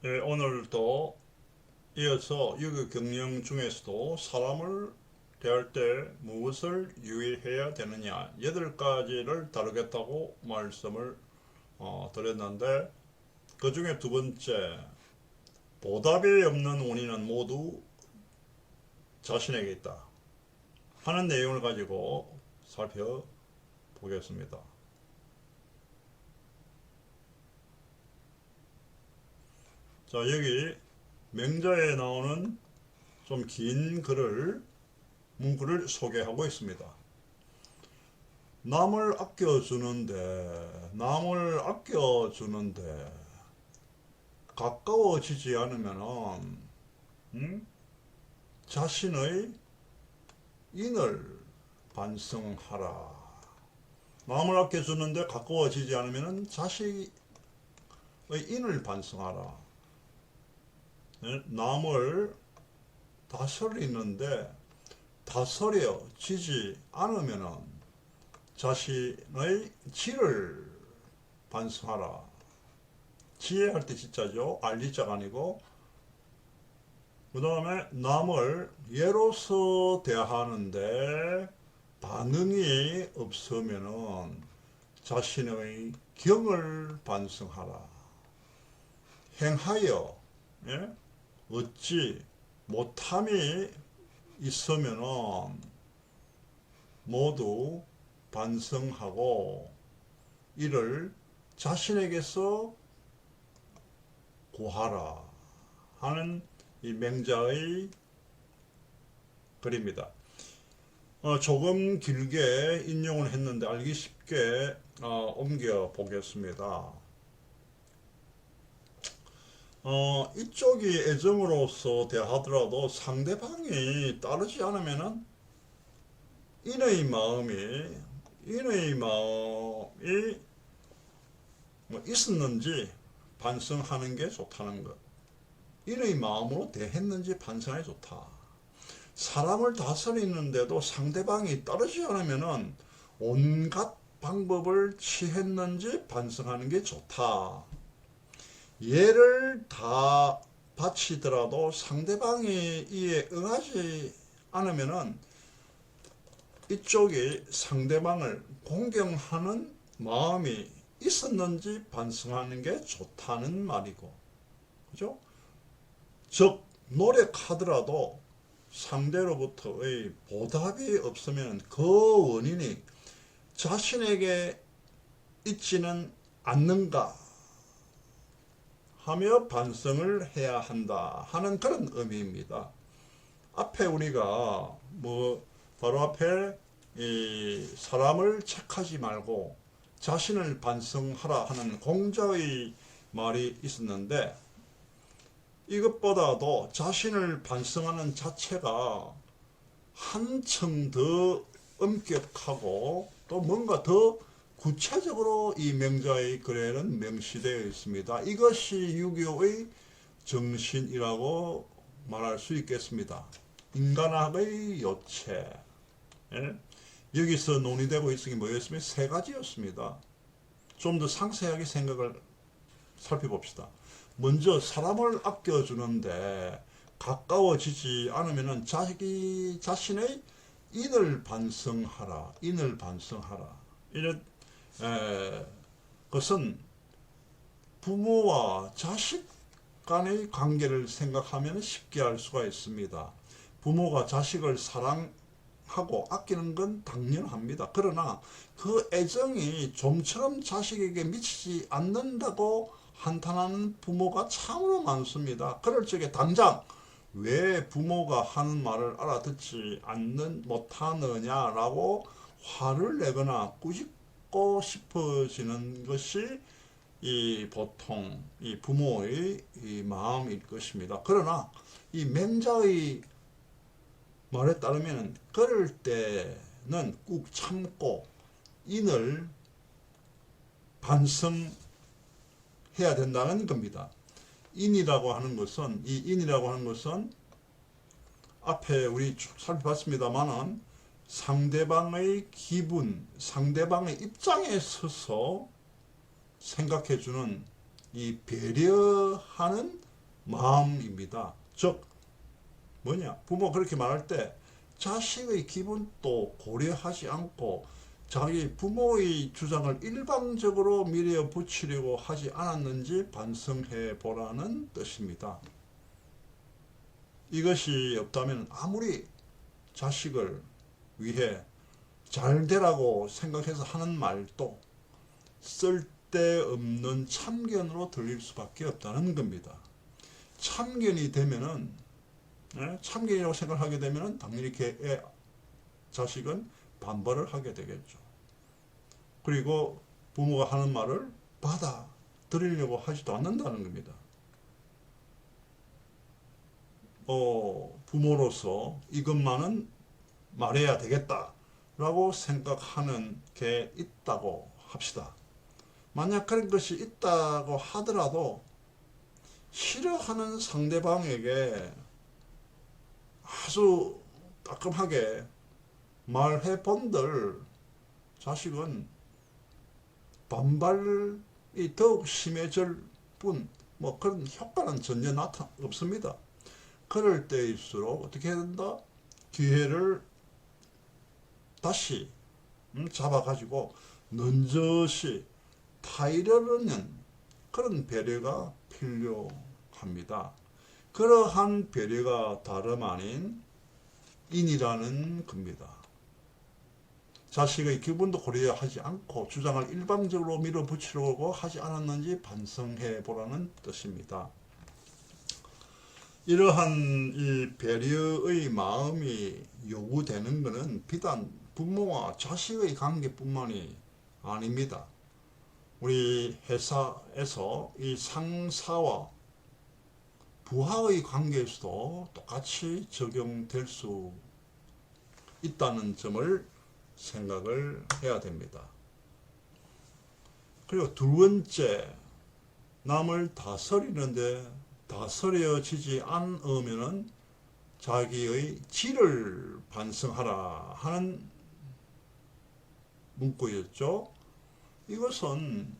예, 오늘도 이어서 유교 경영 중에서도 사람을 대할 때 무엇을 유의해야 되느냐 8가지를 다루겠다고 말씀을 드렸는데, 그 중에 두 번째, 보답이 없는 원인은 모두 자신에게 있다 하는 내용을 가지고 살펴보겠습니다. 자, 여기 명자에 나오는 좀 긴 문구를 소개하고 있습니다. 남을 아껴주는데 가까워지지 않으면은, 자신의 인을 반성하라. 남을 아껴주는데 가까워지지 않으면은 자신의 인을 반성하라. 남을 다스리는데 다스려지지 않으면은 자신의 지를 반성하라. 지혜할 때 지자죠. 알리자가 아니고. 그 다음에 남을 예로서 대하는데 반응이 없으면은 자신의 경을 반성하라. 행하여 얻지 못함이 있으면은 모두 반성하고 이를 자신에게서 구하라 하는 이 맹자의 글입니다. 조금 길게 인용을 했는데 알기 쉽게 옮겨 보겠습니다. 이쪽이 애정으로서 대하더라도 상대방이 따르지 않으면은 인의 마음이 뭐 있었는지 반성하는 게 좋다는 것. 인의 마음으로 대했는지 반성하기 좋다. 사람을 다스리는데도 상대방이 따르지 않으면은 온갖 방법을 취했는지 반성하는 게 좋다. 예를 다 바치더라도 상대방이 이에 응하지 않으면은 이쪽이 상대방을 공경하는 마음이 있었는지 반성하는 게 좋다는 말이고, 그죠? 즉, 노력하더라도 상대로부터의 보답이 없으면 그 원인이 자신에게 있지는 않는가 하며 반성을 해야 한다 하는 그런 의미입니다. 앞에 우리가 바로 앞에 이 사람을 책하지 말고 자신을 반성하라 하는 공자의 말이 있었는데, 이것보다도 자신을 반성하는 자체가 한층 더 엄격하고 또 뭔가 더 구체적으로 이 명자의 글에는 명시되어 있습니다. 이것이 유교의 정신이라고 말할 수 있겠습니다. 인간학의 요체. 여기서 논의되고 있은 게 뭐였으면 세 가지였습니다. 좀 더 상세하게 생각을 살펴봅시다. 먼저 사람을 아껴주는데 가까워지지 않으면 자기 자신의 인을 반성하라. 이런 것은 부모와 자식 간의 관계를 생각하면 쉽게 알 수가 있습니다. 부모가 자식을 사랑하고 아끼는 건 당연합니다. 그러나 그 애정이 좀처럼 자식에게 미치지 않는다고 한탄하는 부모가 참으로 많습니다. 그럴 적에 당장 왜 부모가 하는 말을 알아듣지 못하느냐라고 화를 내거나 꾸짖고 싶어지는 것이 보통 이 부모의 이 마음일 것입니다. 그러나 이 맹자의 말에 따르면 그럴 때는 꾹 참고 인을 반성해야 된다는 겁니다. 인이라고 하는 것은 앞에 우리 쭉 살펴봤습니다만은 상대방의 기분, 상대방의 입장에 서서 생각해주는 이 배려하는 마음입니다. 즉 뭐냐, 부모 그렇게 말할 때 자식의 기분도 고려하지 않고 자기 부모의 주장을 일방적으로 밀어붙이려고 하지 않았는지 반성해 보라는 뜻입니다. 이것이 없다면 아무리 자식을 위해 잘 되라고 생각해서 하는 말도 쓸데없는 참견으로 들릴 수밖에 없다는 겁니다. 참견이 되면은, 참견이라고 생각하게 되면은 당연히 자식은 반발을 하게 되겠죠. 그리고 부모가 하는 말을 받아들이려고 하지도 않는다는 겁니다. 부모로서 이것만은 말해야 되겠다라고 생각하는 게 있다고 합시다. 만약 그런 것이 있다고 하더라도 싫어하는 상대방에게 아주 따끔하게 말해 본들 자식은 반발이 더욱 심해질 뿐 뭐 그런 효과는 전혀 없습니다. 그럴 때일수록 어떻게 해야 된다? 기회를 다시 잡아가지고 넌저시 타이르는 그런 배려가 필요합니다. 그러한 배려가 다름 아닌 인이라는 겁니다. 자식의 기분도 고려하지 않고 주장을 일방적으로 밀어붙이려고 하지 않았는지 반성해 보라는 뜻입니다. 이러한 이 배려의 마음이 요구되는 것은 비단 부모와 자식의 관계뿐만이 아닙니다. 우리 회사에서 이 상사와 부하의 관계에서도 똑같이 적용될 수 있다는 점을 생각을 해야 됩니다. 그리고 두 번째, 남을 다스리는데 다스려지지 않으면은 자기의 질을 반성하라 하는 문구였죠. 이것은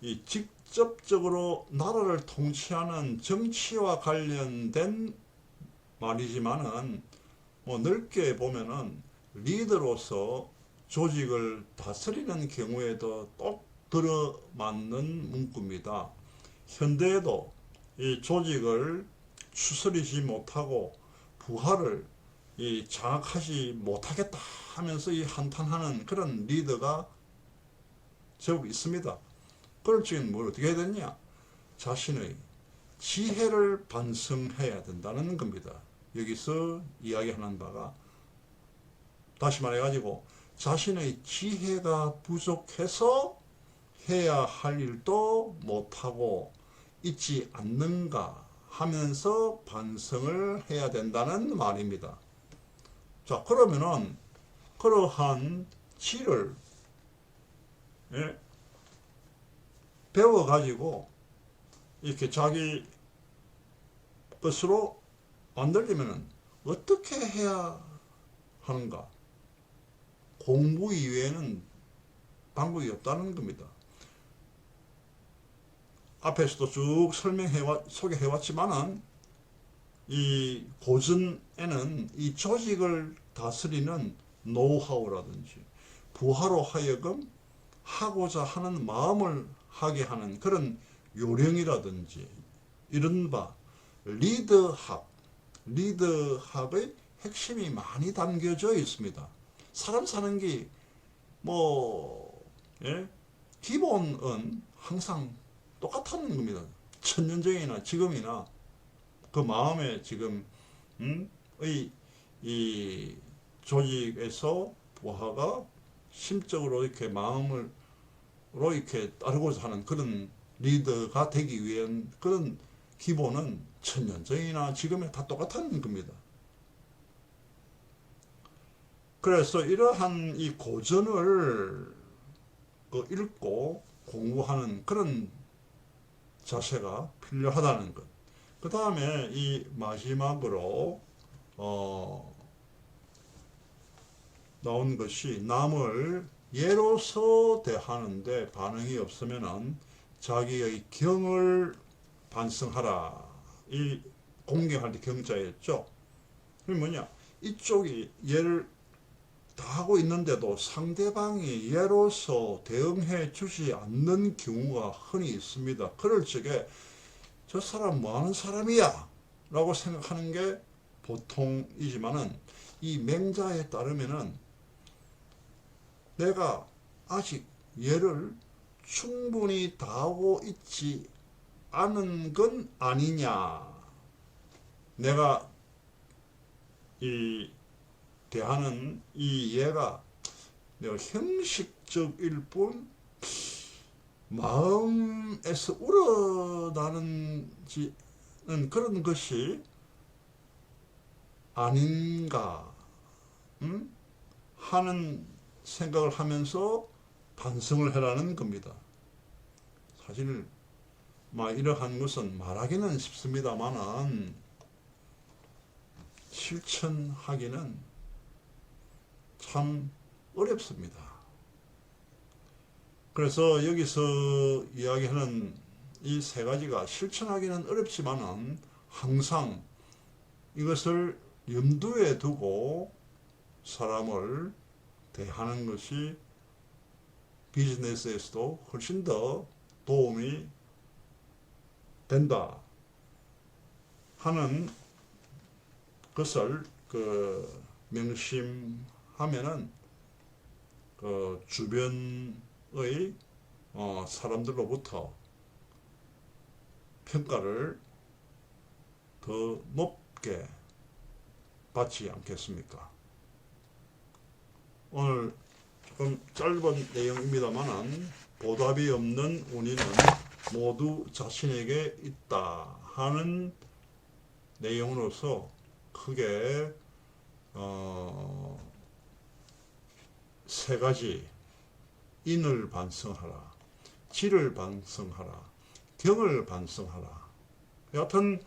이 직접적으로 나라를 통치하는 정치와 관련된 말이지만은 뭐 넓게 보면은 리더로서 조직을 다스리는 경우에도 똑 들어맞는 문구입니다. 현대에도 이 조직을 추스리지 못하고 부하를 장악하지 못하겠다 하면서 이 한탄하는 그런 리더가 제법 있습니다. 그럴 적엔 뭘 어떻게 해야 되냐? 자신의 지혜를 반성해야 된다는 겁니다. 여기서 이야기하는 바가 다시 말해가지고 자신의 지혜가 부족해서 해야 할 일도 못하고 있지 않는가 하면서 반성을 해야 된다는 말입니다. 자, 그러면은 그러한 질을 배워가지고 이렇게 자기 것으로 만들려면 어떻게 해야 하는가? 공부 이외에는 방법이 없다는 겁니다. 앞에서도 쭉 소개해왔지만은 이 고전에는 이 조직을 다스리는 노하우라든지 부하로 하여금 하고자 하는 마음을 하게 하는 그런 요령이라든지 이른바 리더학의 핵심이 많이 담겨져 있습니다. 사람 사는 게 기본은 항상 똑같다는 겁니다. 천년전이나 지금이나 그 마음에 지금 이 조직에서 부하가 심적으로 이렇게 마음으로 이렇게 따르고자 하는 그런 리더가 되기 위한 그런 기본은 천년전이나 지금에 다 똑같다는 겁니다. 그래서 이러한 이 고전을 읽고 공부하는 그런 자세가 필요하다는 것. 그 다음에 이 마지막으로 나온 것이 남을 예로서 대하는데 반응이 없으면은 자기의 경을 반성하라 이 공경할 때 경자였죠. 그게 뭐냐? 이쪽이 얘를 다 하고 있는데도 상대방이 얘로서 대응해 주지 않는 경우가 흔히 있습니다. 그럴 적에 저 사람 뭐 하는 사람이야? 라고 생각하는 게 보통이지만은 이 맹자에 따르면은 내가 아직 얘를 충분히 다하고 있지 않은 건 아니냐. 내가 이 대하는 이 얘가 내가 형식적일 뿐 마음에서 우러나는지는 그런 것이 아닌가 하는 생각을 하면서 반성을 해라는 겁니다. 사실 이러한 것은 말하기는 쉽습니다만은 실천하기는 참 어렵습니다. 그래서 여기서 이야기하는 이 세 가지가 실천하기는 어렵지만은 항상 이것을 염두에 두고 사람을 대하는 것이 비즈니스에서도 훨씬 더 도움이 된다 하는 것을 명심하면은 주변의 사람들로부터 평가를 더 높게 받지 않겠습니까? 오늘 조금 짧은 내용입니다만은 보답이 없는 운이는 모두 자신에게 있다 하는 내용으로서 크게 세 가지 인을 반성하라, 질을 반성하라, 경을 반성하라. 여하튼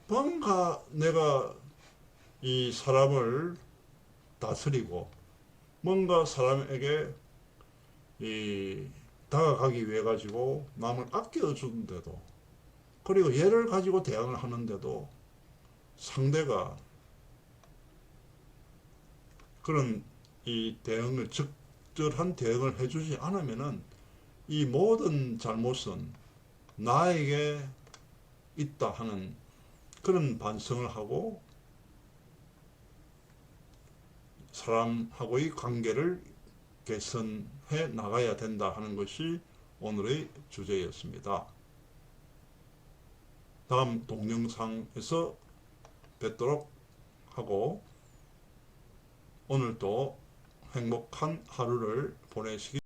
뭔가 내가 이 사람을 다스리고 뭔가 사람에게 다가가기 위해 가지고 남을 아껴주는데도 그리고 얘를 가지고 대항을 하는데도 상대가 그런 이 대응을 적절한 대응을 해주지 않으면은 이 모든 잘못은 나에게 있다 하는 그런 반성을 하고 사람하고의 관계를 개선해 나가야 된다 하는 것이 오늘의 주제였습니다. 다음 동영상에서 뵙도록 하고 오늘도 행복한 하루를 보내시기